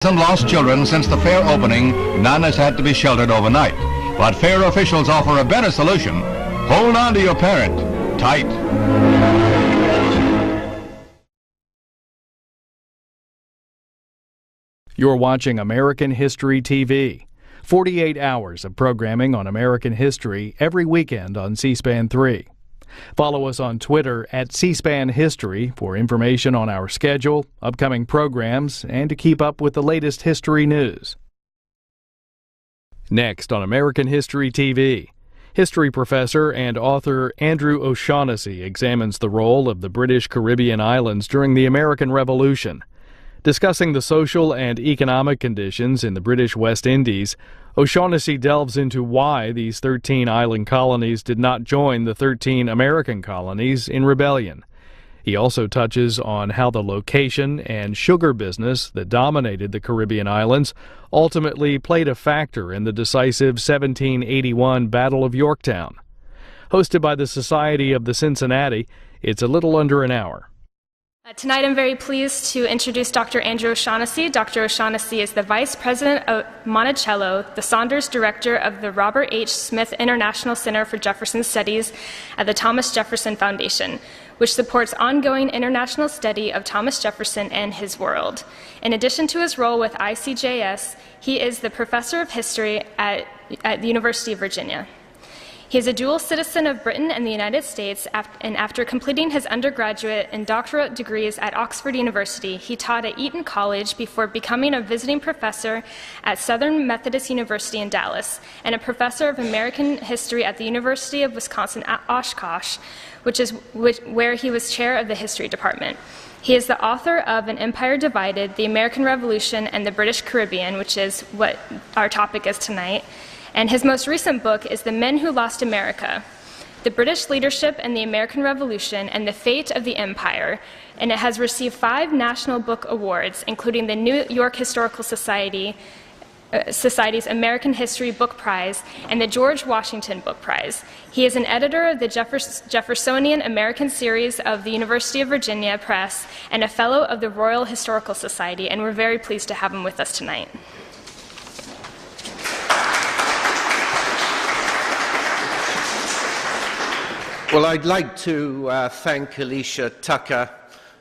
Some lost children since the fair opening, none has had to be sheltered overnight. But fair officials offer a better solution. Hold on to your parent tight. You're watching American History TV. 48 hours of programming on American history every weekend on C-SPAN 3. Follow us on Twitter at C-SPAN History for information on our schedule, upcoming programs, and to keep up with the latest history news. Next on American History TV, history professor and author Andrew O'Shaughnessy examines the role of the British Caribbean islands during the American Revolution. Discussing the social and economic conditions in the British West Indies, O'Shaughnessy delves into why these 13 island colonies did not join the 13 American colonies in rebellion. He also touches on how the location and sugar business that dominated the Caribbean islands ultimately played a factor in the decisive 1781 Battle of Yorktown. Hosted by the Society of the Cincinnati, it's a little under an hour. Tonight I'm very pleased to introduce Dr. Andrew O'Shaughnessy. Dr. O'Shaughnessy is the Vice President of Monticello, the Saunders Director of the Robert H. Smith International Center for Jefferson Studies at the Thomas Jefferson Foundation, which supports ongoing international study of Thomas Jefferson and his world. In addition to his role with ICJS, he is the Professor of History at the University of Virginia. He is a dual citizen of Britain and the United States, and after completing his undergraduate and doctorate degrees at Oxford University, he taught at Eton College before becoming a visiting professor at Southern Methodist University in Dallas and a professor of American history at the University of Wisconsin at Oshkosh, where he was chair of the history department. He is the author of An Empire Divided, The American Revolution and the British Caribbean, which is what our topic is tonight. And his most recent book is The Men Who Lost America, The British Leadership and the American Revolution and the Fate of the Empire, and it has received 5 National Book Awards, including the New York Historical Society's American History Book Prize and the George Washington Book Prize. He is an editor of the Jeffersonian American Series of the University of Virginia Press and a fellow of the Royal Historical Society, and we're very pleased to have him with us tonight. Well, I'd like to thank Alicia Tucker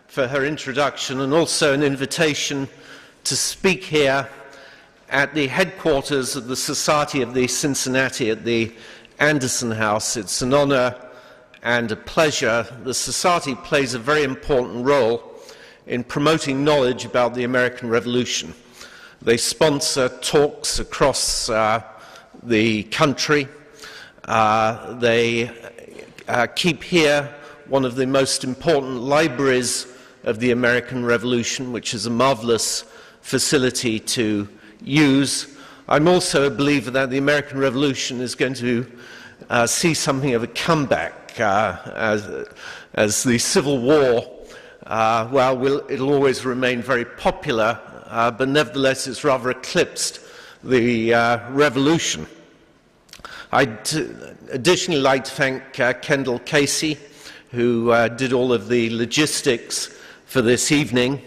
for her introduction and also an invitation to speak here at the headquarters of the Society of the Cincinnati at the Anderson House. It's an honor and a pleasure. The Society plays a very important role in promoting knowledge about the American Revolution. They sponsor talks across the country. They keep here one of the most important libraries of the American Revolution, which is a marvelous facility to use. I'm also a believer that the American Revolution is going to see something of a comeback as the Civil War, it'll always remain very popular, but nevertheless it's rather eclipsed the Revolution. I'd additionally like to thank Kendall Casey, who did all of the logistics for this evening.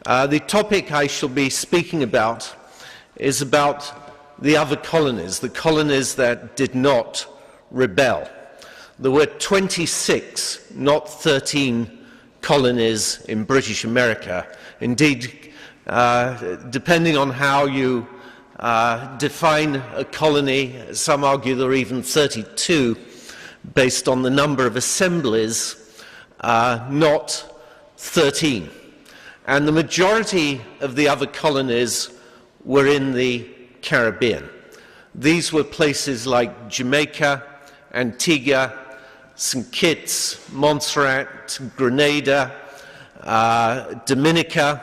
The topic I shall be speaking about is about the other colonies, the colonies that did not rebel. There were 26, not 13, colonies in British America. Indeed, depending on how you define a colony, some argue there are even 32 based on the number of assemblies, not 13. And the majority of the other colonies were in the Caribbean. These were places like Jamaica, Antigua, St. Kitts, Montserrat, Grenada, Dominica,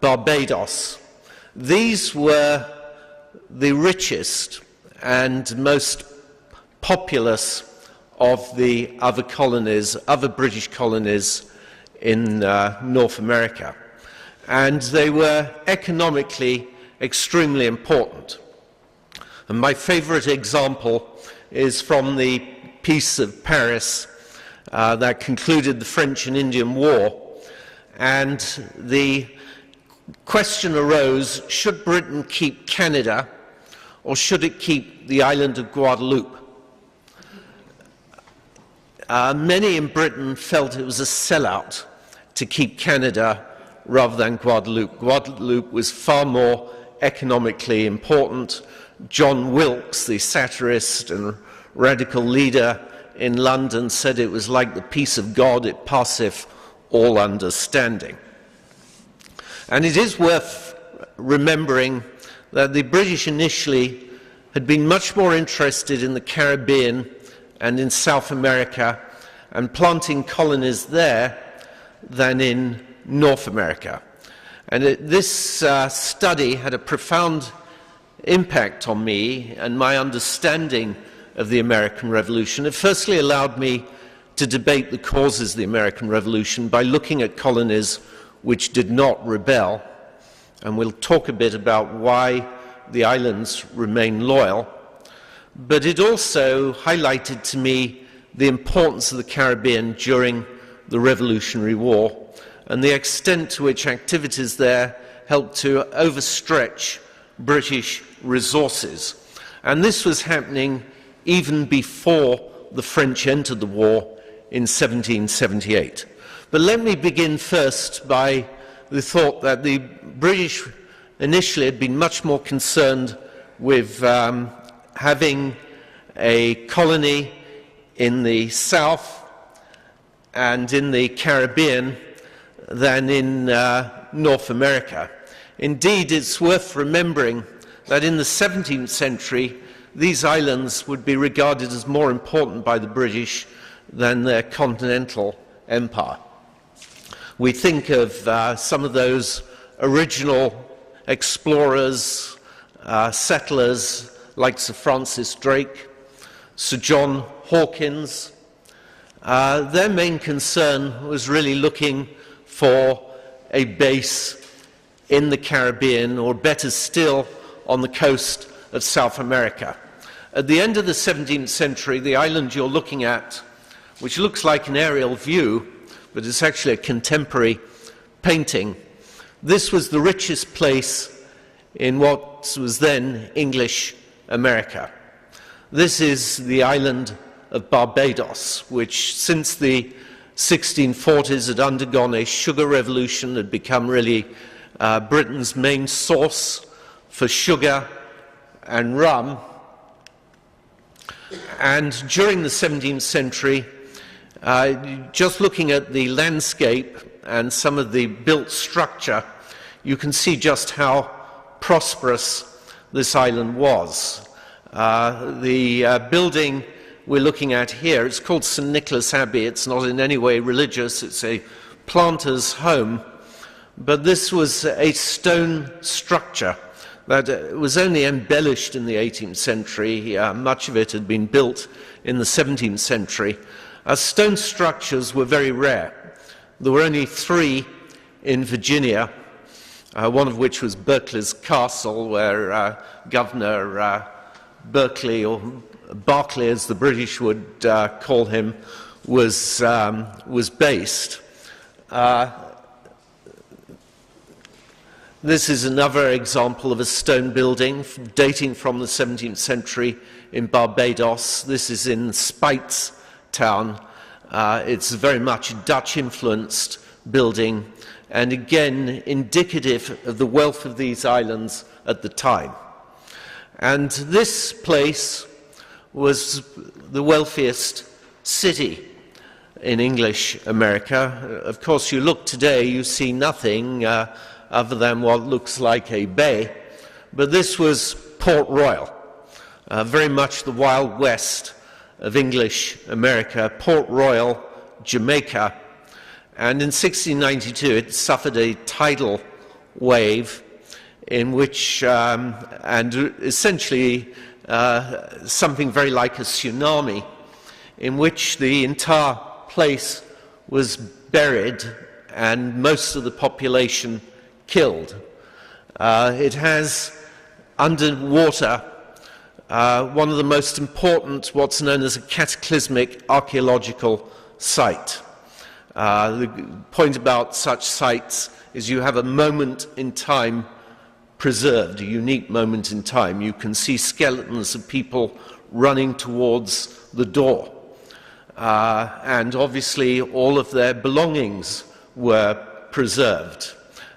Barbados. These were the richest and most populous of the other colonies, other British colonies in North America. And they were economically extremely important. And my favorite example is from the Peace of Paris that concluded the French and Indian War, and the question arose, should Britain keep Canada or should it keep the island of Guadeloupe? Many in Britain felt it was a sellout to keep Canada rather than Guadeloupe. Guadeloupe was far more economically important. John Wilkes, the satirist and radical leader in London, said it was like the peace of God, it passeth all understanding. And it is worth remembering that the British initially had been much more interested in the Caribbean and in South America and planting colonies there than in North America. And this study had a profound impact on me and my understanding of the American Revolution. It firstly allowed me to debate the causes of the American Revolution by looking at colonies which did not rebel, and we'll talk a bit about why the islands remain loyal. But it also highlighted to me the importance of the Caribbean during the Revolutionary War and the extent to which activities there helped to overstretch British resources. And this was happening even before the French entered the war in 1778. But let me begin first by the thought that the British initially had been much more concerned with having a colony in the South and in the Caribbean than in North America. Indeed, it's worth remembering that in the 17th century, these islands would be regarded as more important by the British than their continental empire. We think of some of those original explorers, settlers like Sir Francis Drake, Sir John Hawkins. Their main concern was really looking for a base in the Caribbean, or better still, on the coast of South America. At the end of the 17th century, the island you're looking at, which looks like an aerial view, but it's actually a contemporary painting, this was the richest place in what was then English America. This is the island of Barbados, which since the 1640s had undergone a sugar revolution, had become really Britain's main source for sugar and rum. And during the 17th century, just looking at the landscape and some of the built structure, you can see just how prosperous this island was. The building we're looking at here, it's called St. Nicholas Abbey. It's not in any way religious, it's a planter's home. But this was a stone structure that was only embellished in the 18th century. Much of it had been built in the 17th century. Stone structures were very rare. There were only 3 in Virginia, one of which was Berkeley's Castle, where Governor Berkeley, or Berkeley as the British would call him, was based. This is another example of a stone building dating from the 17th century in Barbados. This is in Speights town. It's very much a Dutch-influenced building, and again indicative of the wealth of these islands at the time. And this place was the wealthiest city in English America. Of course, you look today, you see nothing other than what looks like a bay, but this was Port Royal, very much the Wild West of English America, Port Royal, Jamaica. And in 1692 it suffered a tidal wave in which, and essentially something very like a tsunami, in which the entire place was buried and most of the population killed. It has underwater one of the most important, what's known as a cataclysmic archaeological site. The point about such sites is you have a moment in time preserved, a unique moment in time. You can see skeletons of people running towards the door. And obviously all of their belongings were preserved.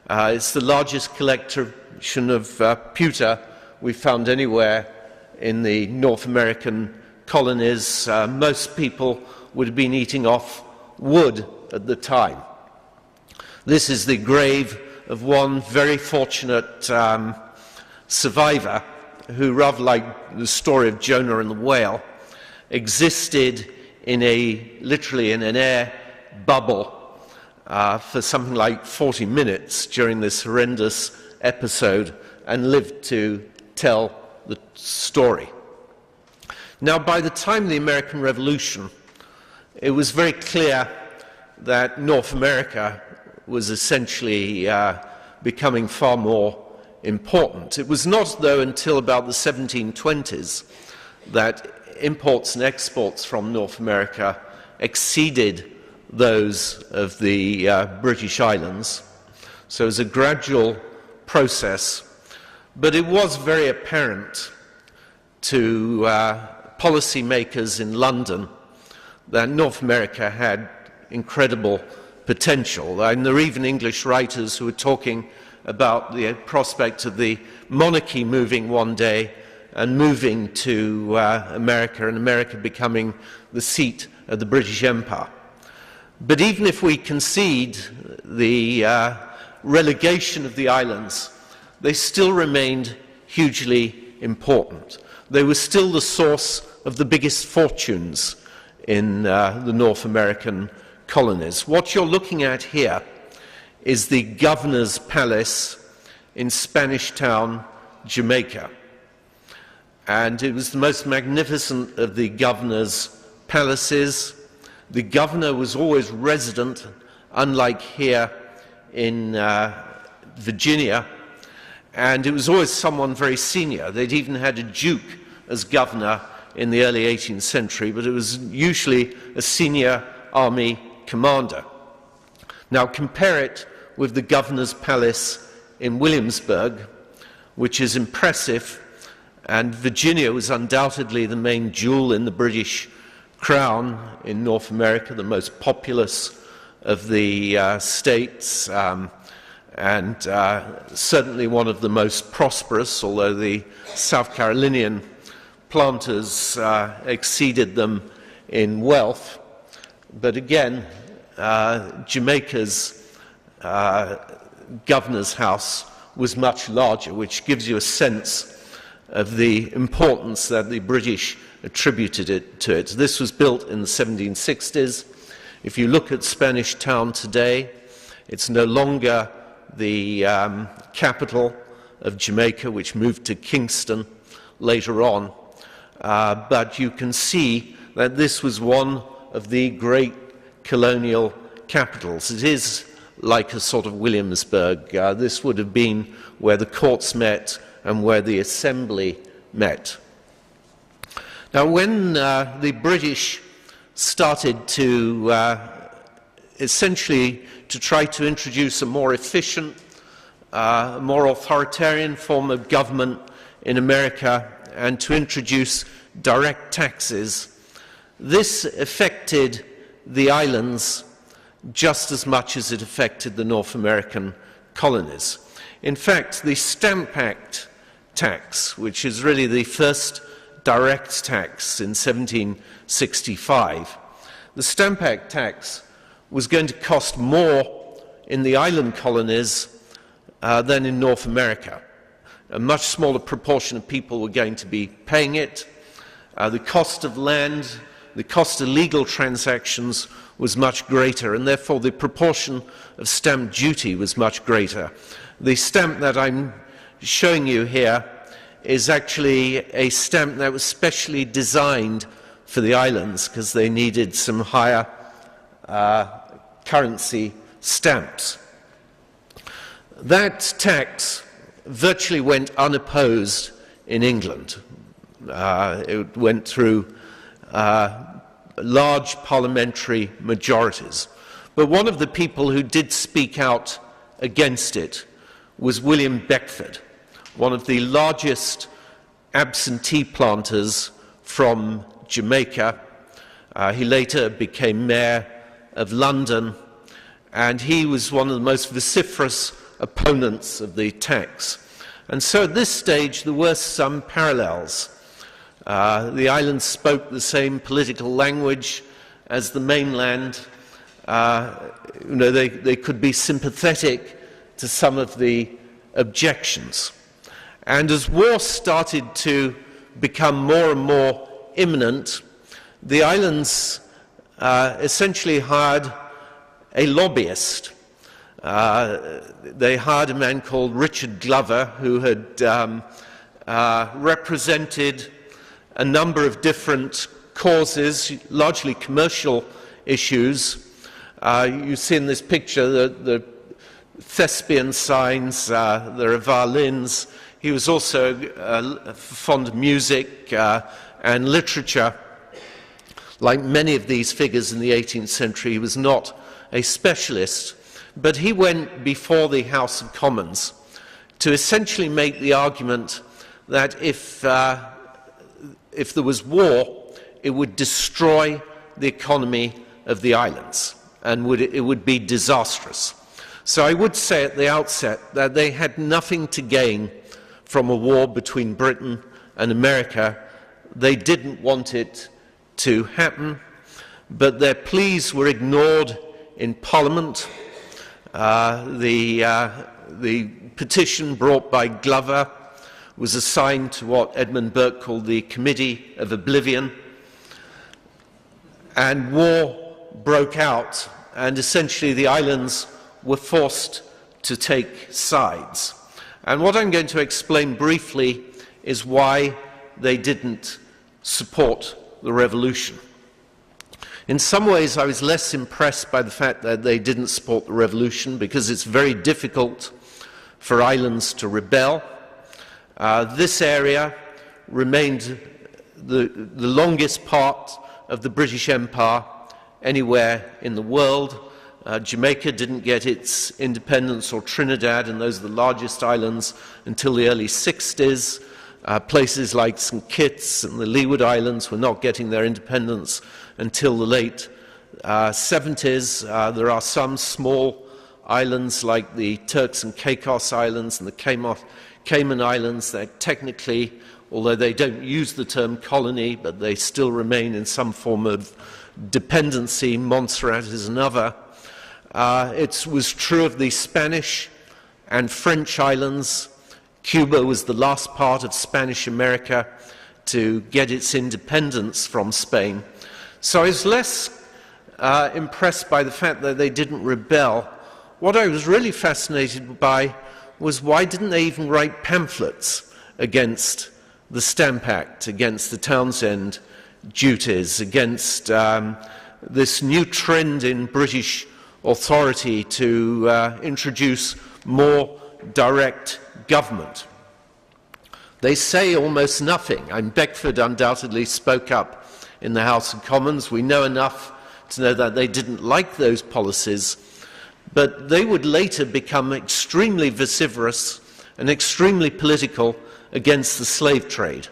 It's the largest collection of pewter we found anywhere in the North American colonies. Most people would have been eating off wood at the time. This is the grave of one very fortunate survivor who, rather like the story of Jonah and the whale, existed in literally in an air bubble for something like 40 minutes during this horrendous episode and lived to tell the story. Now, by the time of the American Revolution, it was very clear that North America was essentially becoming far more important. It was not, though, until about the 1720s that imports and exports from North America exceeded those of the British Islands. So it was a gradual process, but it was very apparent to policymakers in London that North America had incredible potential. And there are even English writers who were talking about the prospect of the monarchy moving one day and moving to America, and America becoming the seat of the British Empire. But even if we concede the relegation of the islands, they still remained hugely important. They were still the source of the biggest fortunes in the North American colonies. What you're looking at here is the governor's palace in Spanish Town, Jamaica. And it was the most magnificent of the governor's palaces. The governor was always resident, unlike here in Virginia, and it was always someone very senior. They'd even had a duke as governor in the early 18th century, but it was usually a senior army commander. Now compare it with the governor's palace in Williamsburg, which is impressive, and Virginia was undoubtedly the main jewel in the British crown in North America, the most populous of the states, and certainly one of the most prosperous, although the South Carolinian planters exceeded them in wealth. But again, Jamaica's governor's house was much larger, which gives you a sense of the importance that the British attributed to it. This was built in the 1760s. If you look at Spanish Town today, it's no longer the capital of Jamaica, which moved to Kingston later on, but you can see that this was one of the great colonial capitals. It is like a sort of Williamsburg. This would have been where the courts met and where the assembly met. Now, when the British started to essentially to try to introduce a more efficient, more authoritarian form of government in America and to introduce direct taxes, this affected the islands just as much as it affected the North American colonies. In fact, the Stamp Act tax, which is really the first direct tax in 1765, the Stamp Act tax was going to cost more in the island colonies than in North America. A much smaller proportion of people were going to be paying it. The cost of land, the cost of legal transactions was much greater, and therefore the proportion of stamp duty was much greater. The stamp that I'm showing you here is actually a stamp that was specially designed for the islands because they needed some higher currency stamps. That tax virtually went unopposed in England. It went through large parliamentary majorities. But one of the people who did speak out against it was William Beckford, one of the largest absentee planters from Jamaica. He later became mayor of London, and he was one of the most vociferous opponents of the tax. And so at this stage there were some parallels. The islands spoke the same political language as the mainland. They could be sympathetic to some of the objections. And as war started to become more and more imminent, the islands essentially hired a lobbyist. They hired a man called Richard Glover, who had represented a number of different causes, largely commercial issues. You see in this picture the thespian signs, there are violins. He was also fond of music and literature. Like many of these figures in the 18th century, he was not a specialist, but he went before the House of Commons to essentially make the argument that if there was war, it would destroy the economy of the islands, and it would be disastrous. So I would say at the outset that they had nothing to gain from a war between Britain and America. They didn't want it to happen, but their pleas were ignored in Parliament. The petition brought by Glover was assigned to what Edmund Burke called the Committee of Oblivion, and war broke out, and essentially the islands were forced to take sides. And what I'm going to explain briefly is why they didn't support the revolution. In some ways, I was less impressed by the fact that they didn't support the revolution, because it's very difficult for islands to rebel. This area remained the longest part of the British Empire anywhere in the world. Jamaica didn't get its independence, or Trinidad, and those are the largest islands, until the early 60s. Places like St. Kitts and the Leeward Islands were not getting their independence until the late 70s. There are some small islands like the Turks and Caicos Islands and the Cayman Islands that technically, although they don't use the term colony, but they still remain in some form of dependency. Montserrat is another. It was true of the Spanish and French islands. Cuba was the last part of Spanish America to get its independence from Spain. So I was less impressed by the fact that they didn't rebel. What I was really fascinated by was, why didn't they even write pamphlets against the Stamp Act, against the Townshend duties, against this new trend in British authority to introduce more direct government? They say almost nothing. Beckford undoubtedly spoke up in the House of Commons. We know enough to know that they didn't like those policies, but they would later become extremely vociferous and extremely political against the slave trade.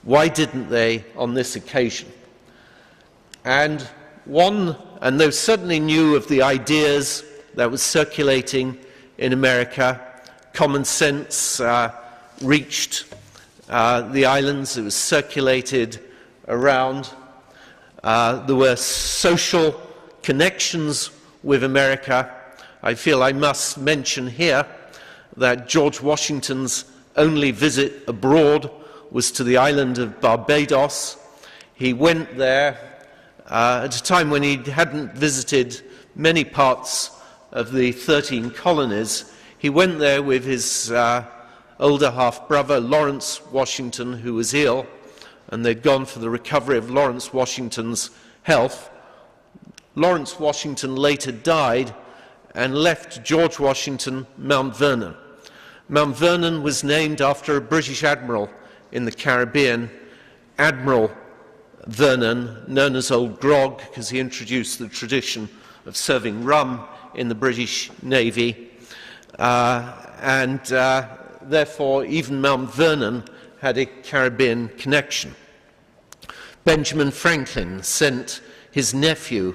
Why didn't they on this occasion? And they certainly knew of the ideas that was circulating in America. Common sense reached the islands. It was circulated around. There were social connections with America. I feel I must mention here that George Washington's only visit abroad was to the island of Barbados. He went there at a time when he hadn't visited many parts of the 13 colonies. He went there with his older half-brother, Lawrence Washington, who was ill, and they'd gone for the recovery of Lawrence Washington's health. Lawrence Washington later died and left George Washington Mount Vernon. Mount Vernon was named after a British admiral in the Caribbean, Admiral Vernon, known as Old Grog, because he introduced the tradition of serving rum in the British Navy, and therefore even Mount Vernon had a Caribbean connection. Benjamin Franklin sent his nephew,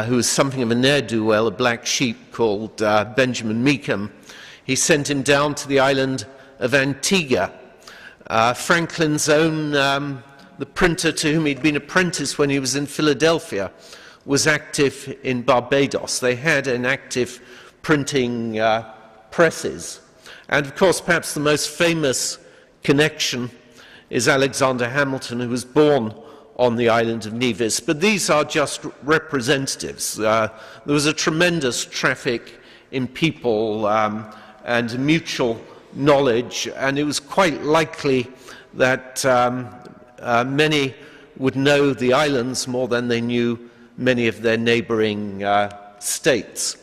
who was something of a ne'er-do-well, a black sheep called Benjamin Meekum. He sent him down to the island of Antigua. Franklin's own, the printer to whom he'd been apprenticed when he was in Philadelphia, was active in Barbados. They had an active printing presses. And of course, perhaps the most famous connection is Alexander Hamilton, who was born on the island of Nevis. But these are just representatives. There was a tremendous traffic in people and mutual knowledge, and it was quite likely that many would know the islands more than they knew many of their neighboring states.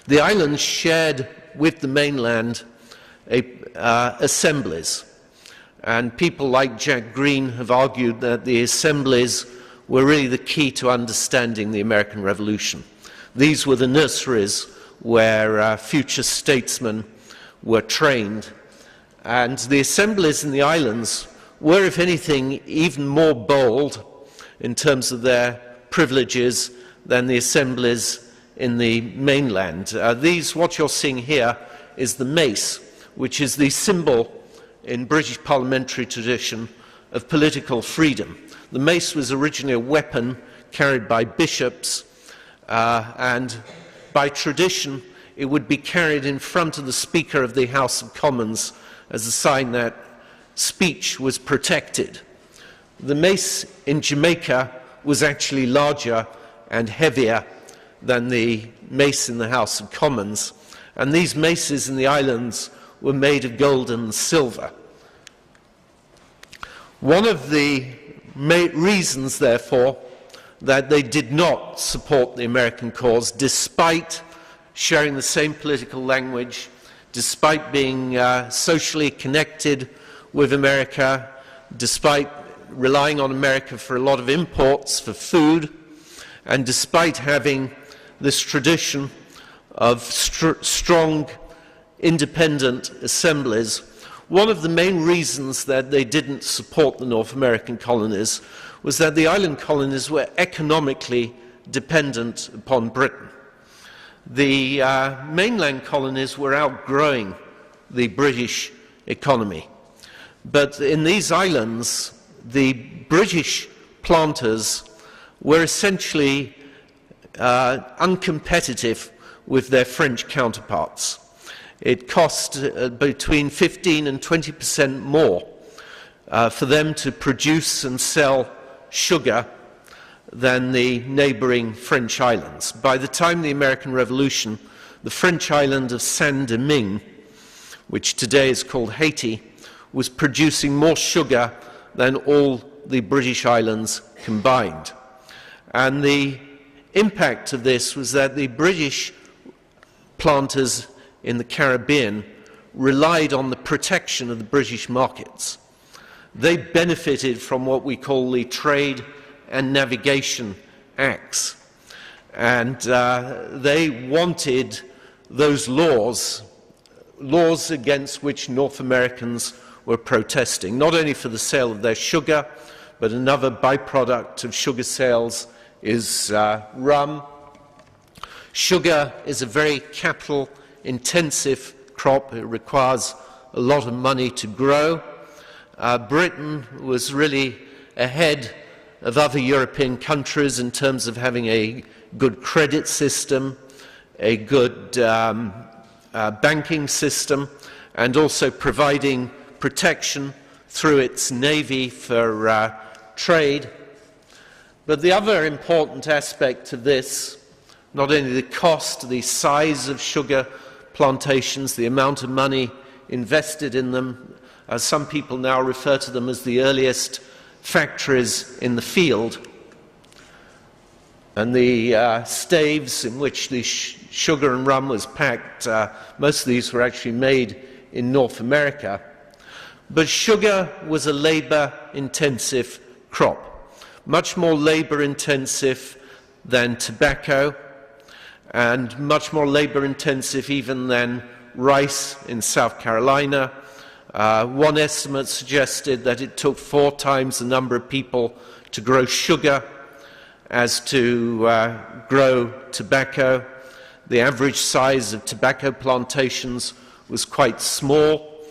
The islands shared with the mainland assemblies, and people like Jack Green have argued that the assemblies were really the key to understanding the American Revolution. These were the nurseries where future statesmen were trained, and the assemblies in the islands were, if anything, even more bold in terms of their privileges than the assemblies in the mainland. What you're seeing here is the mace, which is the symbol in British parliamentary tradition of political freedom. The mace was originally a weapon carried by bishops, and by tradition it would be carried in front of the Speaker of the House of Commons as a sign that speech was protected. The mace in Jamaica was actually larger and heavier than the mace in the House of Commons, and these maces in the islands were made of gold and silver. One of the reasons, therefore, that they did not support the American cause, despite sharing the same political language, despite being socially connected with America, despite relying on America for a lot of imports for food, and despite having this tradition of strong, independent assemblies, one of the main reasons that they didn't support the North American colonies was that the island colonies were economically dependent upon Britain. The mainland colonies were outgrowing the British economy. But in these islands, the British planters were essentially uncompetitive with their French counterparts. It cost between 15% and 20% more for them to produce and sell sugar than the neighboring French islands. By the time of the American Revolution, the French island of Saint-Domingue, which today is called Haiti, was producing more sugar than all the British islands combined. And the impact of this was that the British planters in the Caribbean relied on the protection of the British markets. They benefited from what we call the Trade and Navigation Acts, and they wanted those laws against which North Americans were protesting, not only for the sale of their sugar, but another byproduct of sugar sales is rum. Sugar is a very capital-intensive crop. It requires a lot of money to grow. Britain was really ahead of other European countries in terms of having a good credit system, a good banking system, and also providing protection through its navy for trade. But the other important aspect of this, not only the cost, the size of sugar plantations, the amount of money invested in them, as some people now refer to them as the earliest factories in the field, and the staves in which the sugar and rum was packed, most of these were actually made in North America. But sugar was a labor-intensive crop, much more labor-intensive than tobacco, and much more labor-intensive even than rice in South Carolina. One estimate suggested that it took 4 times the number of people to grow sugar as to grow tobacco. The average size of tobacco plantations was quite small.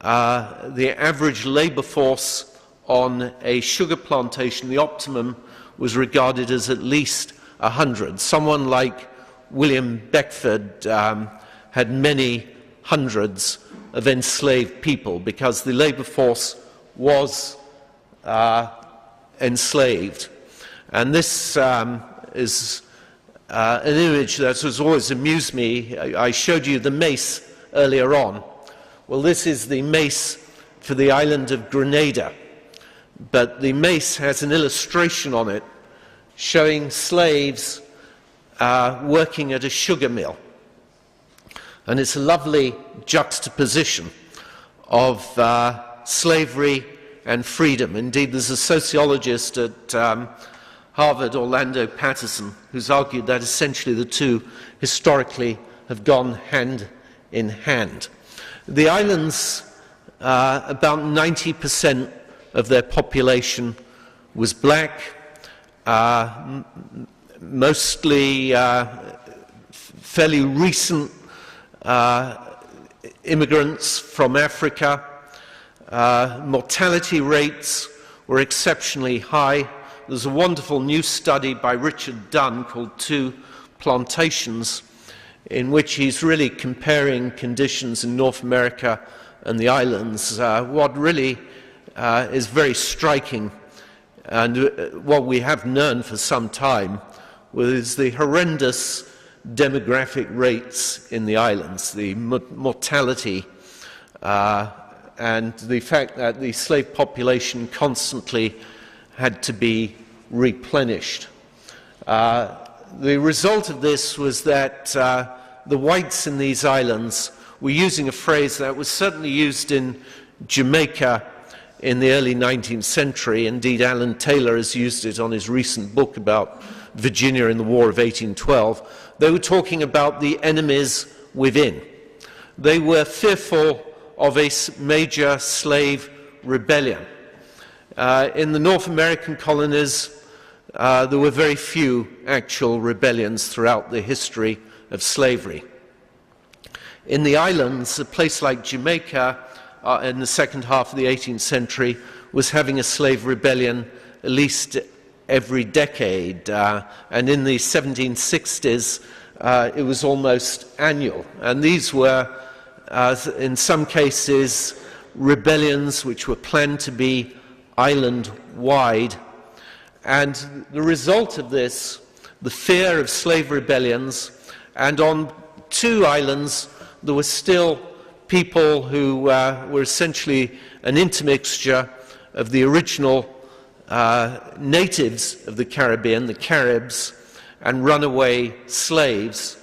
The average labor force on a sugar plantation, the optimum, was regarded as at least 100. Someone like William Beckford had many hundreds of enslaved people because the labor force was enslaved. And this is an image that has always amused me. I showed you the mace earlier on. Well, this is the mace for the island of Grenada, but the mace has an illustration on it showing slaves working at a sugar mill. And it's a lovely juxtaposition of slavery and freedom. Indeed, there's a sociologist at Harvard, Orlando Patterson, who's argued that essentially the two historically have gone hand in hand. The islands, about 90% of their population was black, mostly fairly recent immigrants from Africa. Mortality rates were exceptionally high. There's a wonderful new study by Richard Dunn called Two Plantations, in which he's really comparing conditions in North America and the islands. What really is very striking, and what we have known for some time, was the horrendous demographic rates in the islands, the mortality, and the fact that the slave population constantly had to be replenished. The result of this was that the whites in these islands were using a phrase that was certainly used in Jamaica in the early 19th century. Indeed, Alan Taylor has used it on his recent book about Virginia in the War of 1812. They were talking about the enemies within. They were fearful of a major slave rebellion. In the North American colonies, there were very few actual rebellions throughout the history of slavery. In the islands, a place like Jamaica in the second half of the 18th century was having a slave rebellion at least every decade, and in the 1760s it was almost annual. And these were, in some cases, rebellions which were planned to be island-wide. And the result of this, the fear of slave rebellions, and on 2 islands there were still people who were essentially an intermixture of the original natives of the Caribbean, the Caribs, and runaway slaves,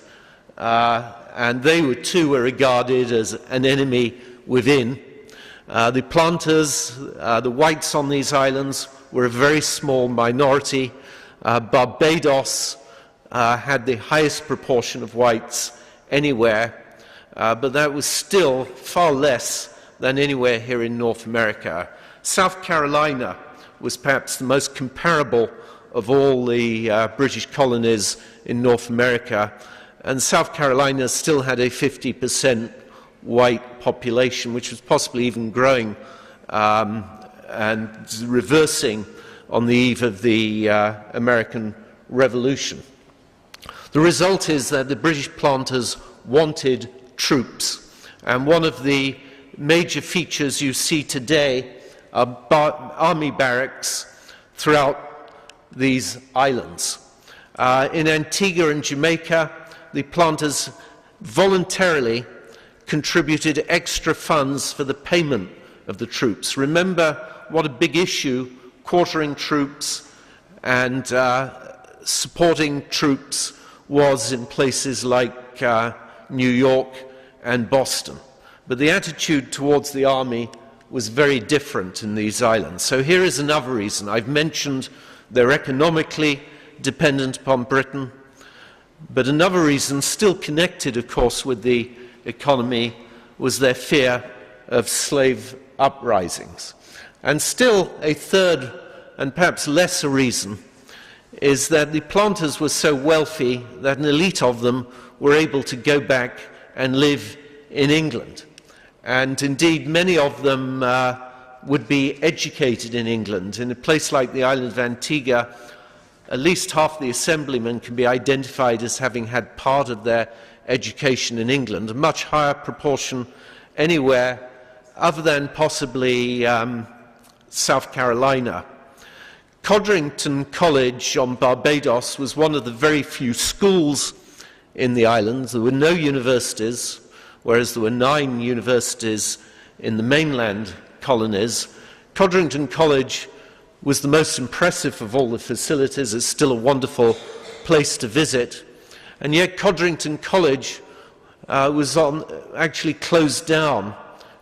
and they too were regarded as an enemy within. The planters, the whites on these islands, were a very small minority. Barbados had the highest proportion of whites anywhere, but that was still far less than anywhere here in North America. South Carolina was perhaps the most comparable of all the British colonies in North America, and South Carolina still had a 50% white population, which was possibly even growing and reversing on the eve of the American Revolution. The result is that the British planters wanted troops, and one of the major features you see today are army barracks throughout these islands. In Antigua and Jamaica, the planters voluntarily contributed extra funds for the payment of the troops. Remember what a big issue quartering troops and supporting troops was in places like New York and Boston. But the attitude towards the army was very different in these islands. So here is another reason. I've mentioned they're economically dependent upon Britain. But another reason, still connected, of course, with the economy, was their fear of slave uprisings. And still a third and perhaps lesser reason is that the planters were so wealthy that an elite of them were able to go back and live in England. And indeed, many of them would be educated in England. In a place like the island of Antigua, at least half the assemblymen can be identified as having had part of their education in England, a much higher proportion anywhere other than possibly South Carolina. Codrington College on Barbados was one of the very few schools in the islands. There were no universities, whereas there were 9 universities in the mainland colonies. Codrington College was the most impressive of all the facilities. It's still a wonderful place to visit. And yet Codrington College was actually closed down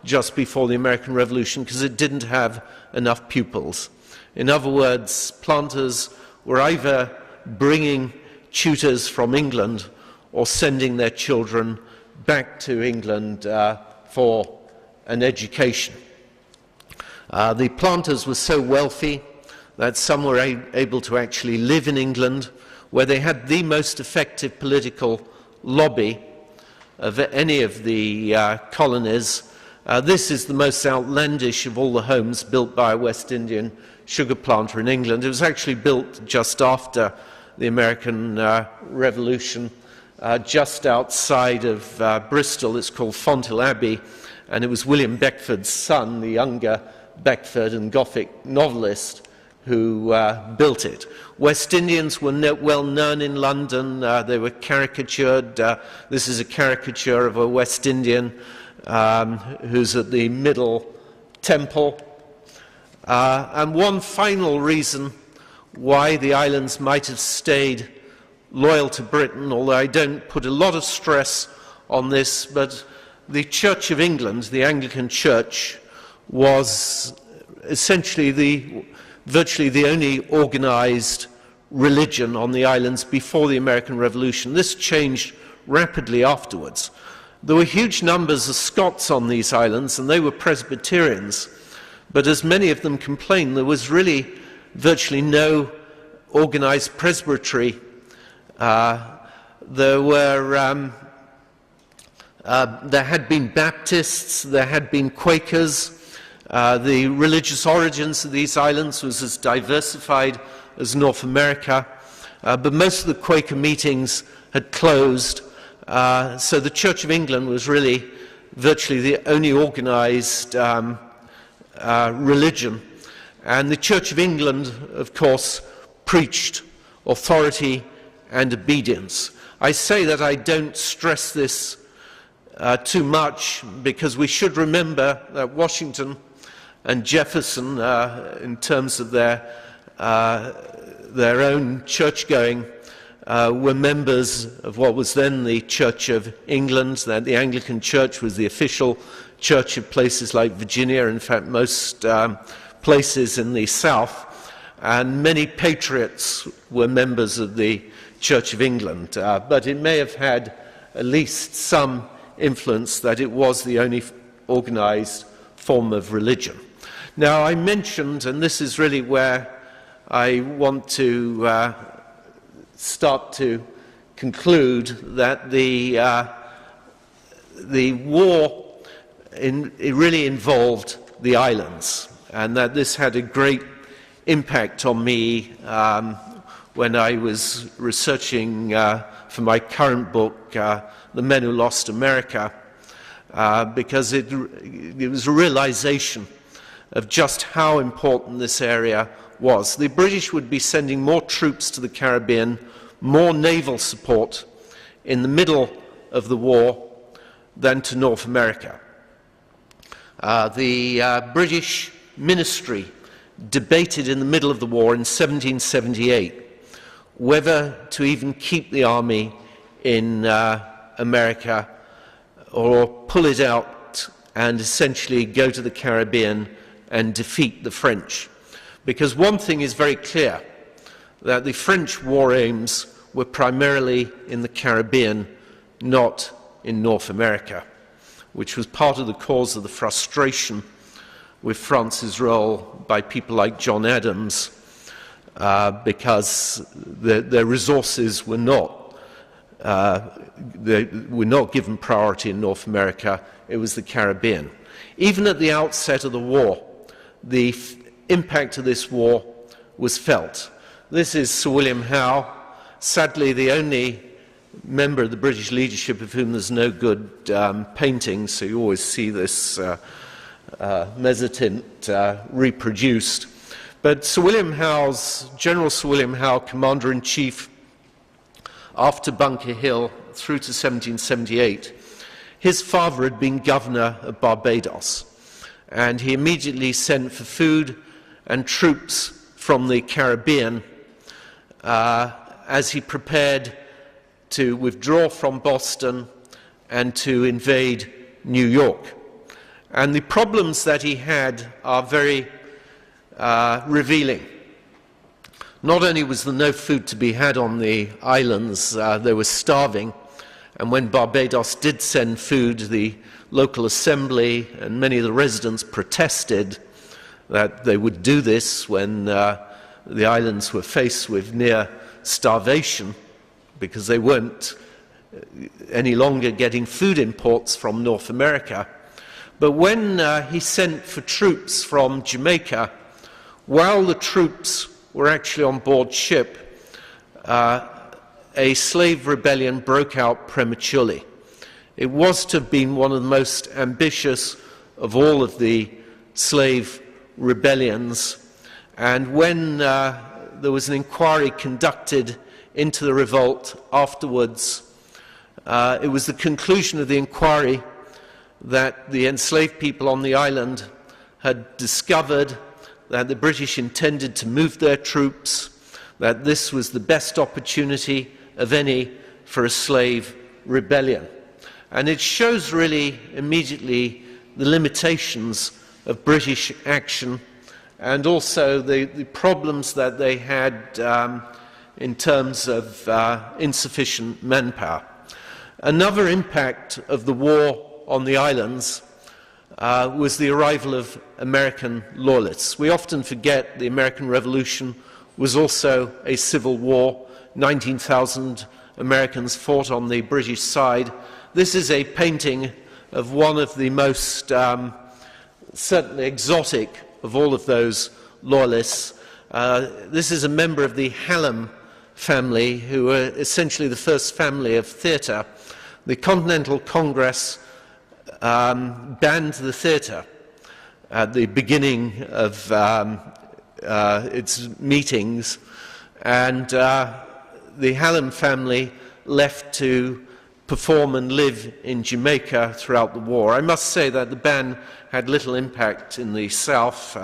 just before the American Revolution because it didn't have enough pupils. In other words, planters were either bringing tutors from England or sending their children back to England for an education. The planters were so wealthy that some were able to actually live in England, where they had the most effective political lobby of any of the colonies. This is the most outlandish of all the homes built by a West Indian sugar planter in England. It was actually built just after the American Revolution, just outside of Bristol. It's called Fonthill Abbey, and it was William Beckford's son, the younger Beckford and Gothic novelist, who built it. West Indians were well known in London. They were caricatured. This is a caricature of a West Indian who's at the Middle Temple. And one final reason why the islands might have stayed loyal to Britain, although I don't put a lot of stress on this, but the Church of England, the Anglican Church, was essentially virtually the only organized religion on the islands before the American Revolution. This changed rapidly afterwards. There were huge numbers of Scots on these islands, and they were Presbyterians. But as many of them complained, there was really virtually no organized presbytery. There had been Baptists, there had been Quakers. The religious origins of these islands was as diversified as North America, but most of the Quaker meetings had closed, so the Church of England was really virtually the only organized religion. And the Church of England, of course, preached authority and obedience. I say that I don't stress this too much because we should remember that Washington and Jefferson, in terms of their own church-going, were members of what was then the Church of England. That the Anglican Church was the official church of places like Virginia, in fact most places in the South, and many patriots were members of the Church of England, but it may have had at least some influence that it was the only organized form of religion. Now, I mentioned, and this is really where I want to start to conclude, that the war it really involved the islands, and that this had a great impact on me when I was researching for my current book, The Men Who Lost America, because it was a realization of just how important this area was. The British would be sending more troops to the Caribbean, more naval support in the middle of the war than to North America. The British ministry debated in the middle of the war in 1778 whether to even keep the army in America or pull it out and essentially go to the Caribbean and defeat the French. Because one thing is very clear, that the French war aims were primarily in the Caribbean, not in North America, which was part of the cause of the frustration with France's role by people like John Adams, because their resources were not given priority in North America. It was the Caribbean. Even at the outset of the war, the impact of this war was felt. This is Sir William Howe, sadly the only member of the British leadership of whom there's no good painting, so you always see this mezzotint reproduced. But General Sir William Howe, Commander-in-Chief after Bunker Hill through to 1778, his father had been governor of Barbados, and he immediately sent for food and troops from the Caribbean as he prepared to withdraw from Boston and to invade New York. And the problems that he had are very revealing. Not only was there no food to be had on the islands, they were starving, and when Barbados did send food, the local assembly and many of the residents protested that they would do this when the islands were faced with near starvation, because they weren't any longer getting food imports from North America. But when he sent for troops from Jamaica, while the troops were actually on board ship, a slave rebellion broke out prematurely. It was to have been one of the most ambitious of all of the slave rebellions, and when there was an inquiry conducted into the revolt afterwards, it was the conclusion of the inquiry that the enslaved people on the island had discovered that the British intended to move their troops, that this was the best opportunity of any for a slave rebellion. And it shows really immediately the limitations of British action and also the problems that they had in terms of insufficient manpower. Another impact of the war on the islands was the arrival of American loyalists. We often forget the American Revolution was also a civil war. 19,000 Americans fought on the British side. This is a painting of one of the most certainly exotic of all of those loyalists. This is a member of the Hallam family, who were essentially the first family of theatre. The Continental Congress banned the theatre at the beginning of its meetings, and the Hallam family left to perform and live in Jamaica throughout the war. I must say that the ban had little impact in the South.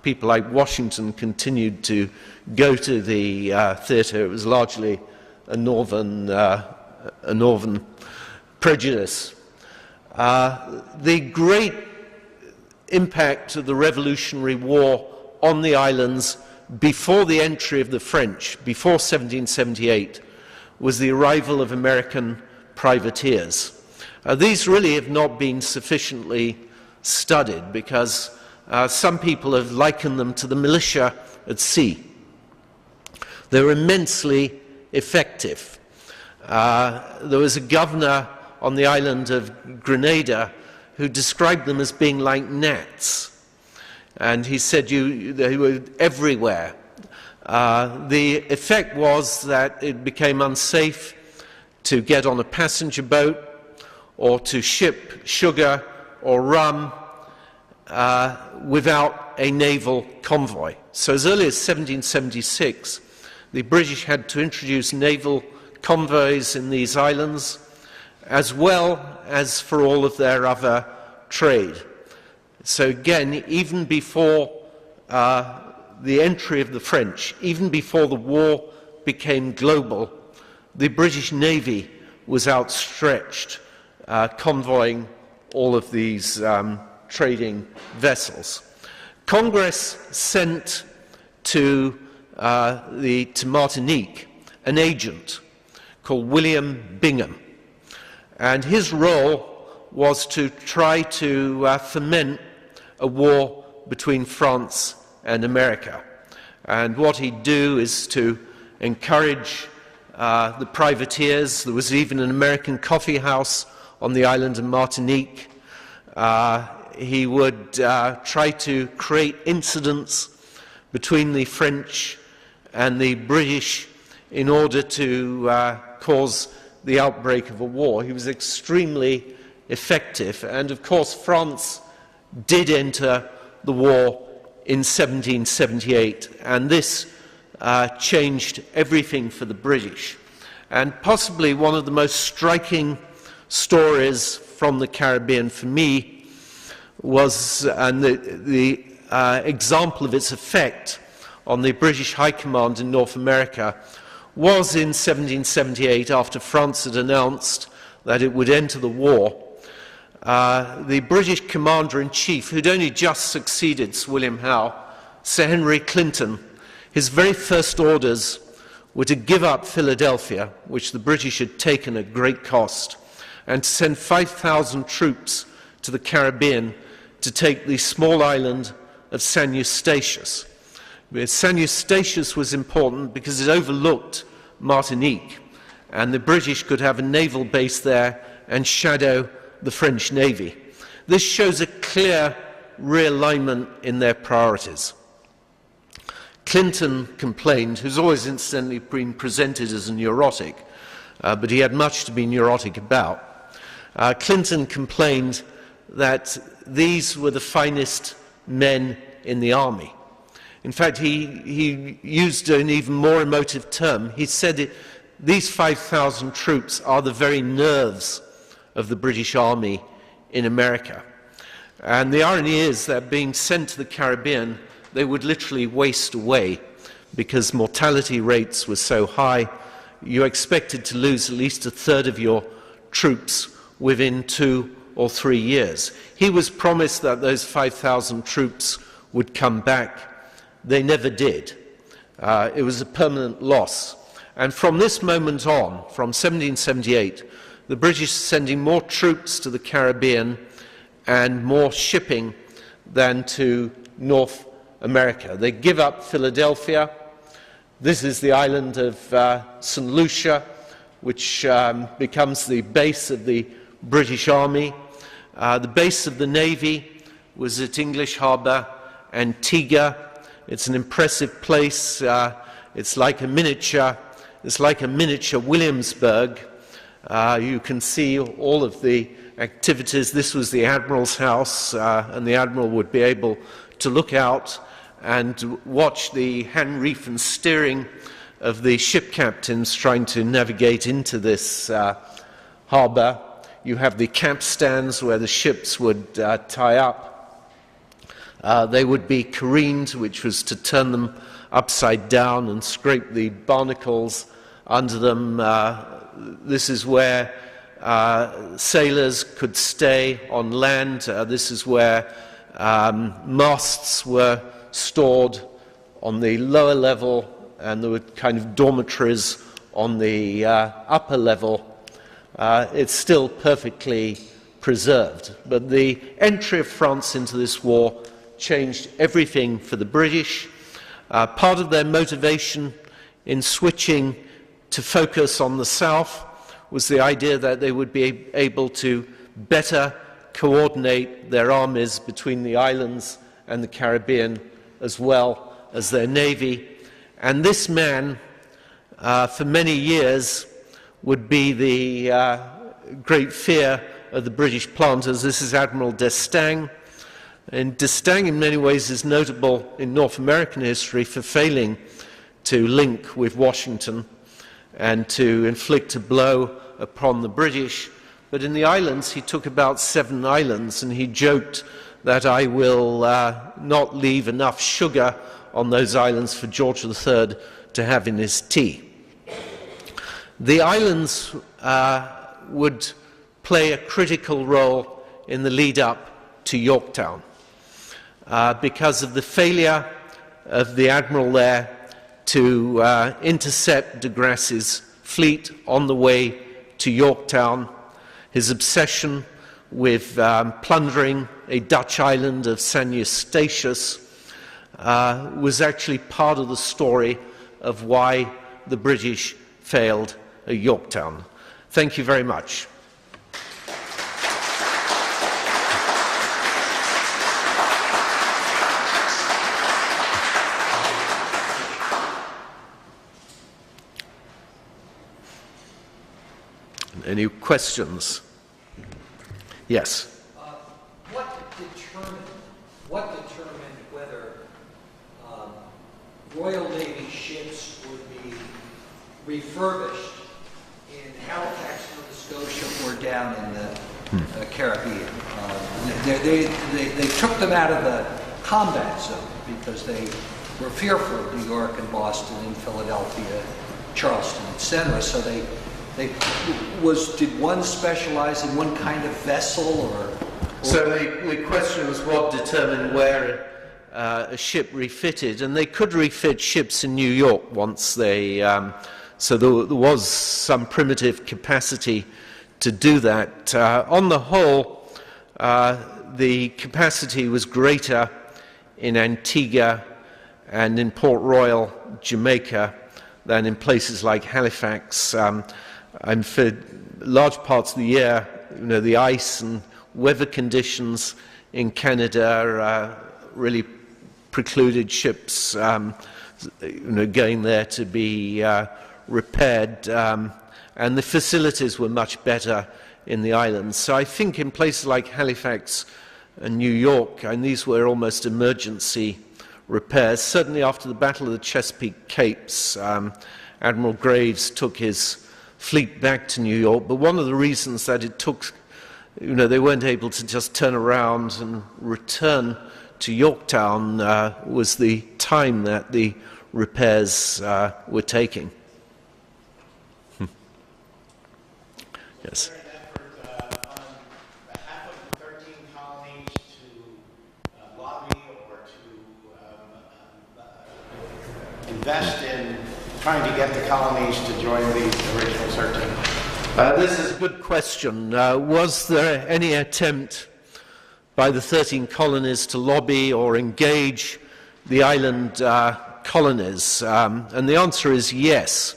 People like Washington continued to go to the theatre. It was largely a northern prejudice. The great impact of the Revolutionary War on the islands before the entry of the French, before 1778, was the arrival of American privateers. These really have not been sufficiently studied, because some people have likened them to the militia at sea. They were immensely effective. There was a governor on the island of Grenada who described them as being like gnats. And he said they were everywhere. The effect was that it became unsafe to get on a passenger boat or to ship sugar or rum without a naval convoy. So as early as 1776, the British had to introduce naval convoys in these islands, as well as for all of their other trade. So again, even before the entry of the French, even before the war became global, the British Navy was outstretched, convoying all of these trading vessels. Congress sent to to Martinique an agent called William Bingham. And his role was to try to foment a war between France and America. And what he'd do is to encourage the privateers. There was even an American coffee house on the island of Martinique. He would try to create incidents between the French and the British in order to cause the outbreak of a war. He was extremely effective, and of course France did enter the war in 1778, and this changed everything for the British. And possibly one of the most striking stories from the Caribbean for me was, and the example of its effect on the British High Command in North America, was in 1778, after France had announced that it would enter the war. The British Commander-in-Chief, who'd only just succeeded Sir William Howe, Sir Henry Clinton, his very first orders were to give up Philadelphia, which the British had taken at great cost, and to send 5,000 troops to the Caribbean to take the small island of San Eustatius. San Eustatius was important because it overlooked Martinique, and the British could have a naval base there and shadow the French Navy. This shows a clear realignment in their priorities. Clinton complained, who's always incidentally been presented as a neurotic, but he had much to be neurotic about. Clinton complained that these were the finest men in the army. In fact, he used an even more emotive term. He said these 5,000 troops are the very nerves of the British Army in America. And the irony is that being sent to the Caribbean, they would literally waste away because mortality rates were so high. You expected to lose at least a third of your troops within 2 or 3 years. He was promised that those 5,000 troops would come back. They never did. It was a permanent loss. And from this moment on, from 1778, the British are sending more troops to the Caribbean and more shipping than to North America. They give up Philadelphia. This is the island of St. Lucia, which becomes the base of the British Army. The base of the Navy was at English Harbour, Antigua. It's an impressive place. It's like a miniature Williamsburg. You can see all of the activities. This was the Admiral's house, and the Admiral would be able to look out and watch the hand reef and steering of the ship captains trying to navigate into this harbour. You have the capstans where the ships would tie up. They would be careened, which was to turn them upside down and scrape the barnacles under them. This is where sailors could stay on land. This is where masts were stored on the lower level, and there were kind of dormitories on the upper level. It's still perfectly preserved. But the entry of France into this war changed everything for the British. Part of their motivation in switching to focus on the south was the idea that they would be able to better coordinate their armies between the islands and the Caribbean, as well as their navy. And this man, for many years, would be the great fear of the British planters. This is Admiral d'Estaing. And d'Estaing, in many ways, is notable in North American history for failing to link with Washington and to inflict a blow upon the British. But in the islands, he took about 7 islands, and he joked that I will not leave enough sugar on those islands for George III to have in his tea. The islands would play a critical role in the lead-up to Yorktown because of the failure of the Admiral there to intercept de Grasse's fleet on the way to Yorktown. His obsession with plundering a Dutch island of San Eustatius was actually part of the story of why the British failed at Yorktown. Thank you very much. Any questions? Yes. What determined whether Royal Navy ships would be refurbished in Halifax, Nova Scotia, or down in the Caribbean? They took them out of the combat zone because they were fearful of New York and Boston and Philadelphia, Charleston, etc. So did one specialize in one kind of vessel, or? So the question was what determined where a ship refitted, and they could refit ships in New York once they. So there was some primitive capacity to do that. On the whole, the capacity was greater in Antigua and in Port Royal, Jamaica, than in places like Halifax. And for large parts of the year, the ice and weather conditions in Canada really precluded ships, going there to be repaired, and the facilities were much better in the islands. So I think in places like Halifax and New York, and these were almost emergency repairs. Certainly after the Battle of the Chesapeake Capes, Admiral Graves took his fleet back to New York, but one of the reasons that it took, they weren't able to just turn around and return to Yorktown was the time that the repairs were taking. Yes. Invest in trying to get the colonies to join the original 13? This is a good question. Was there any attempt by the 13 colonies to lobby or engage the island colonies? And the answer is yes.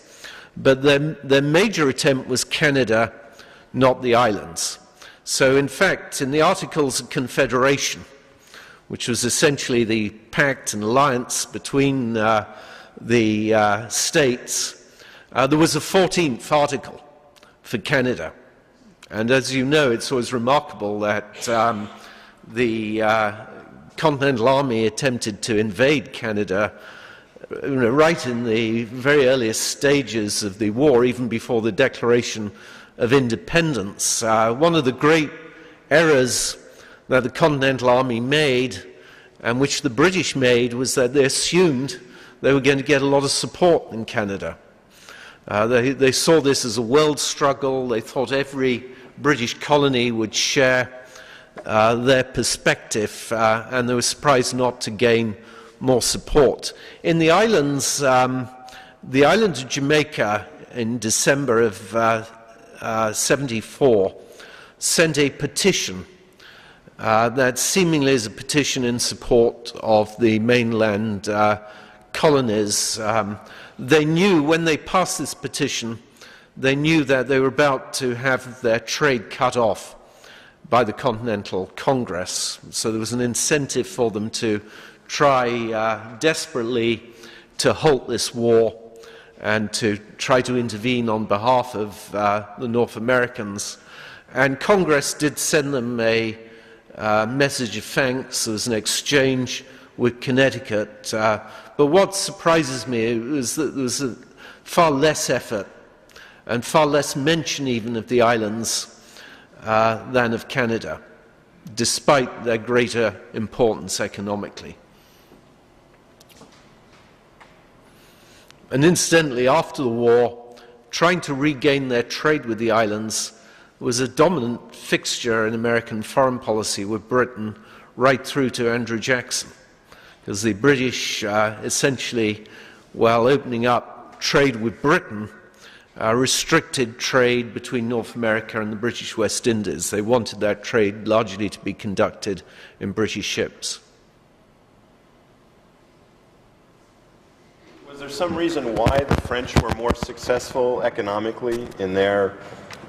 But their major attempt was Canada, not the islands. So in fact, in the Articles of Confederation, which was essentially the pact and alliance between the states, there was a 14th article for Canada. And as you know, it's always remarkable that the Continental Army attempted to invade Canada right in the very earliest stages of the war, even before the Declaration of Independence. One of the great errors that the Continental Army made, and which the British made, was that they assumed they were going to get a lot of support in Canada. They saw this as a world struggle. They thought every British colony would share their perspective, and they were surprised not to gain more support. In the islands, the island of Jamaica in December of 74 sent a petition that seemingly is a petition in support of the mainland colonies. They knew, when they passed this petition, they knew that they were about to have their trade cut off by the Continental Congress. So there was an incentive for them to try desperately to halt this war and to try to intervene on behalf of the North Americans. And Congress did send them a message of thanks. There was an exchange with Connecticut. But what surprises me is that there was far less effort and far less mention even of the islands than of Canada, despite their greater importance economically. And incidentally, after the war, trying to regain their trade with the islands was a dominant fixture in American foreign policy with Britain right through to Andrew Jackson, because the British essentially while opening up trade with Britain, restricted trade between North America and the British West Indies. They wanted that trade largely to be conducted in British ships. Was there some reason why the French were more successful economically in their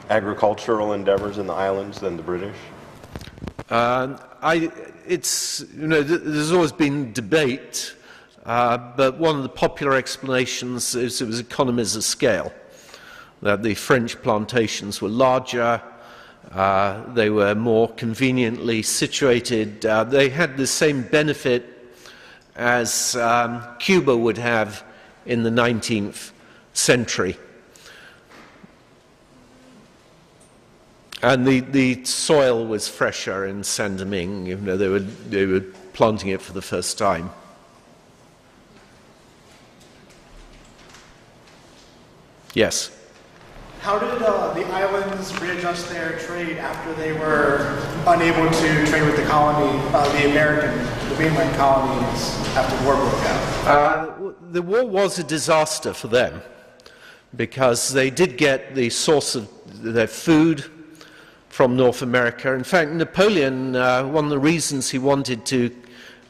agricultural endeavors in the islands than the British? There's always been debate, but one of the popular explanations is it was economies of scale, that the French plantations were larger, they were more conveniently situated, they had the same benefit as Cuba would have in the 19th century. And the soil was fresher in Saint-Domingue, even though they were planting it for the first time. Yes? How did the islands readjust their trade after they were unable to trade with the colony, the mainland colonies after the war broke out? The war was a disaster for them because they did get the source of their food from North America. In fact, Napoleon, one of the reasons he wanted to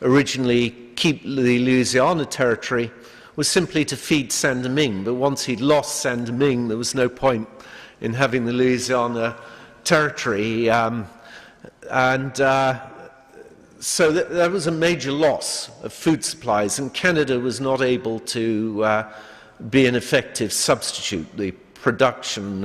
originally keep the Louisiana territory was simply to feed Saint-Domingue. But once he'd lost Saint-Domingue, there was no point in having the Louisiana territory. So that was a major loss of food supplies, and Canada was not able to be an effective substitute. The production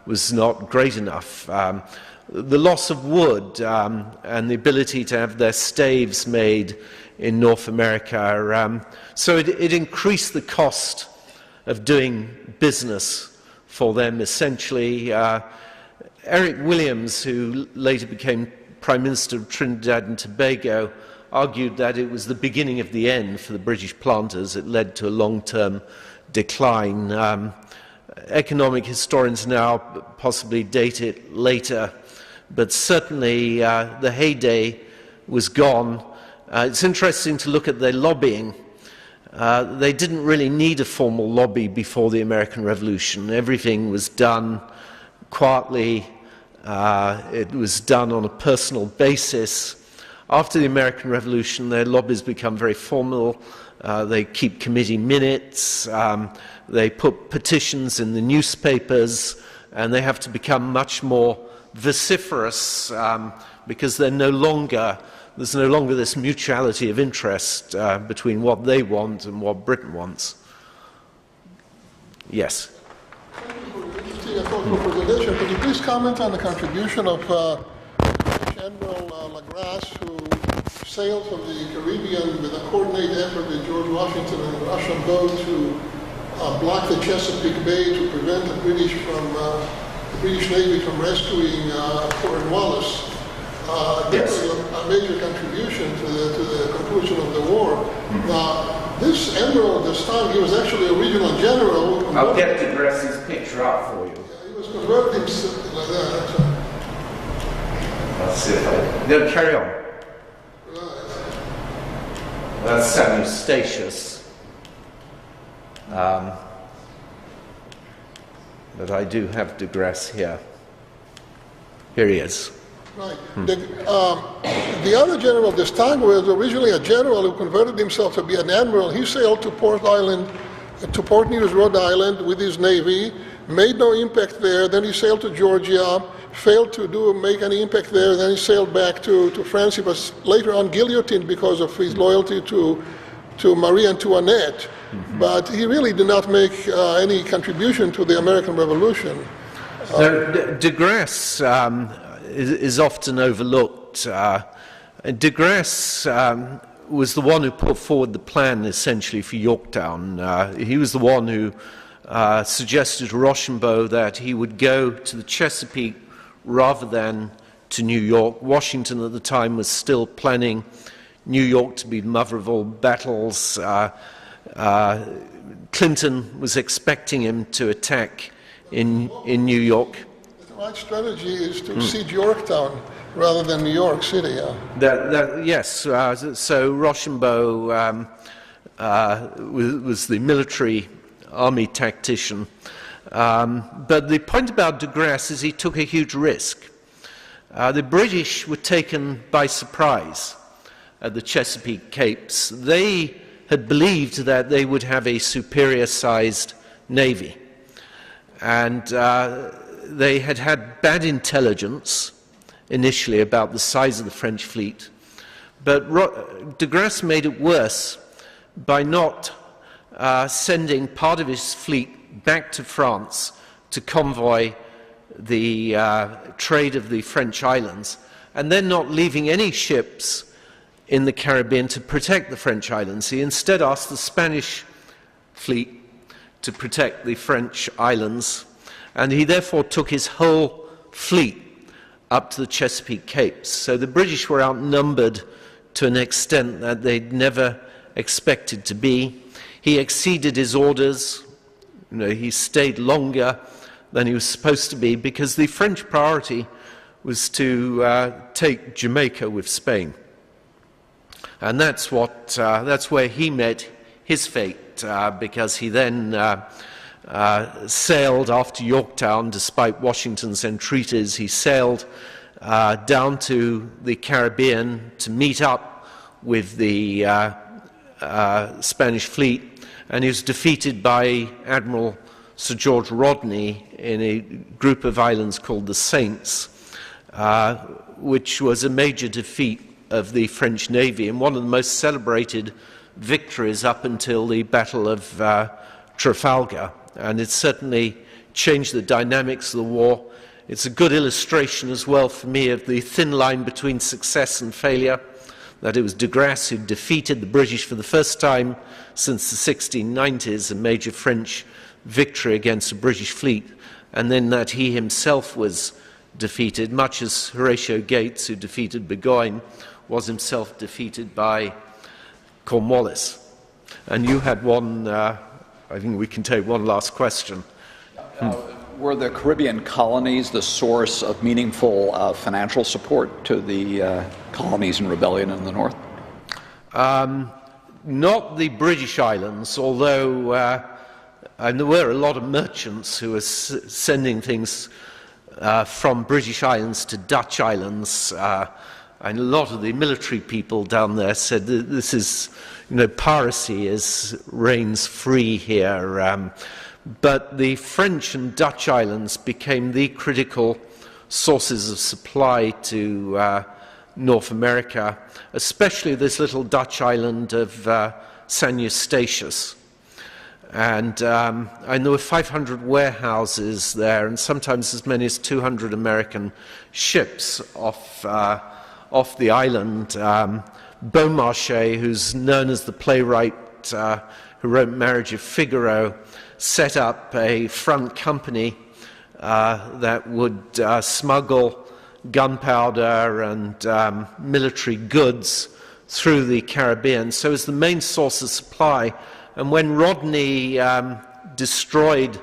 was not great enough. The loss of wood and the ability to have their staves made in North America, so it increased the cost of doing business for them, essentially. Eric Williams, who later became Prime Minister of Trinidad and Tobago, argued that it was the beginning of the end for the British planters. It led to a long-term decline. Economic historians now possibly date it later, but certainly the heyday was gone. It's interesting to look at their lobbying. They didn't really need a formal lobby before the American Revolution. Everything was done quietly. It was done on a personal basis. After the American Revolution, their lobbies become very formal. They keep committee minutes. They put petitions in the newspapers, and they have to become much more vociferous because there's no longer this mutuality of interest between what they want and what Britain wants. Yes? Thank you for the interesting and thoughtful presentation. Could you please comment on the contribution of Admiral LaGrasse, who sailed from the Caribbean with a coordinated effort with George Washington and a Russian boat to block the Chesapeake Bay to prevent the British Navy from rescuing Cornwallis? Yes. A major contribution to the conclusion of the war. This admiral, this time, he was actually a regional general. I'll get de Grasse's picture up for you. Yeah, he was converted himself like that. Let's see if I... No, carry on. Right. That's Samuel Statius. But I do have de Grasse here. Here he is. Right. The other general this time was originally a general who converted himself to be an admiral. He sailed to Port News, Rhode Island with his navy, made no impact there. Then he sailed to Georgia, failed to make any impact there. Then he sailed back to France. He was later on guillotined because of his loyalty to Marie Antoinette. Mm-hmm. But he really did not make any contribution to the American Revolution. De Grasse is often overlooked. De Grasse was the one who put forward the plan, essentially, for Yorktown. He was the one who suggested to Rochambeau that he would go to the Chesapeake rather than to New York. Washington at the time was still planning New York to be the mother of all battles. Clinton was expecting him to attack in New York. The right strategy is to siege Yorktown rather than New York City. Yes, so Rochambeau was the military army tactician. But the point about de Grasse is he took a huge risk. The British were taken by surprise at the Chesapeake Capes. They had believed that they would have a superior-sized navy. And they had had bad intelligence initially about the size of the French fleet. But de Grasse made it worse by not sending part of his fleet back to France to convoy the trade of the French islands, and then not leaving any ships in the Caribbean to protect the French islands. He instead asked the Spanish fleet to protect the French islands, and he therefore took his whole fleet up to the Chesapeake Capes. So the British were outnumbered to an extent that they'd never expected to be. He exceeded his orders. He stayed longer than he was supposed to be because the French priority was to take Jamaica with Spain. And that's where he met his fate, because he then sailed after Yorktown, despite Washington's entreaties. He sailed down to the Caribbean to meet up with the Spanish fleet, and he was defeated by Admiral Sir George Rodney in a group of islands called the Saints, which was a major defeat of the French Navy and one of the most celebrated victories up until the Battle of Trafalgar. And it certainly changed the dynamics of the war. It's a good illustration as well for me of the thin line between success and failure, that it was de Grasse who defeated the British for the first time since the 1690s, a major French victory against a British fleet, and then that he himself was defeated, much as Horatio Gates, who defeated Burgoyne, was himself defeated by Cornwallis. And you had one, I think we can take one last question. Were the Caribbean colonies the source of meaningful financial support to the colonies in rebellion in the North? Not the British islands, although and there were a lot of merchants who were sending things from British islands to Dutch islands, and a lot of the military people down there said that this is, piracy reigns free here. But the French and Dutch islands became the critical sources of supply to North America, especially this little Dutch island of San Eustatius. And there were 500 warehouses there, and sometimes as many as 200 American ships off the island. Beaumarchais, who's known as the playwright who wrote Marriage of Figaro, set up a front company that would smuggle gunpowder and military goods through the Caribbean. So it was the main source of supply. And when Rodney destroyed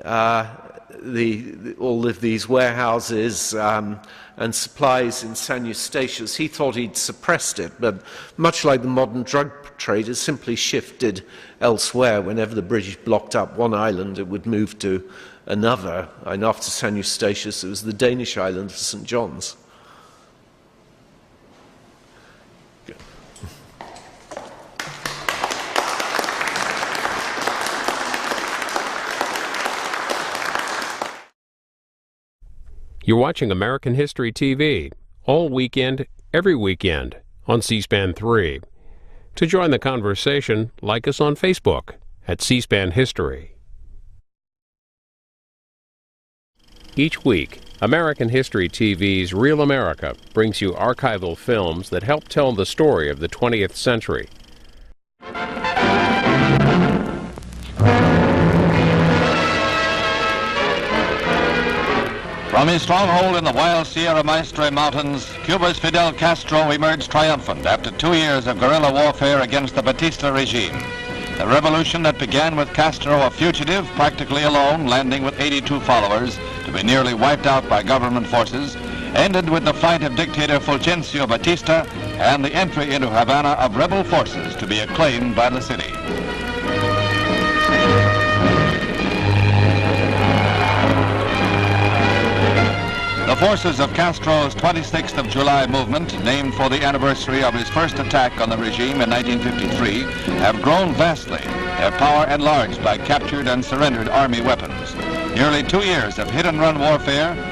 all of these warehouses and supplies in San Eustatius, he thought he'd suppressed it, but much like the modern drug trade, it simply shifted elsewhere. Whenever the British blocked up one island, it would move to another, and after San Eustatius, it was the Danish island of St. John's. You're watching American History TV, all weekend, every weekend, on C-SPAN 3. To join the conversation, like us on Facebook at C-SPAN History. Each week, American History TV's Real America brings you archival films that help tell the story of the 20th century. From his stronghold in the wild Sierra Maestre Mountains, Cuba's Fidel Castro emerged triumphant after 2 years of guerrilla warfare against the Batista regime. The revolution that began with Castro a fugitive, practically alone, landing with 82 followers, to be nearly wiped out by government forces, ended with the flight of dictator Fulgencio Batista and the entry into Havana of rebel forces to be acclaimed by the city. The forces of Castro's 26th of July movement, named for the anniversary of his first attack on the regime in 1953, have grown vastly, their power enlarged by captured and surrendered army weapons. Nearly 2 years of hit-and-run warfare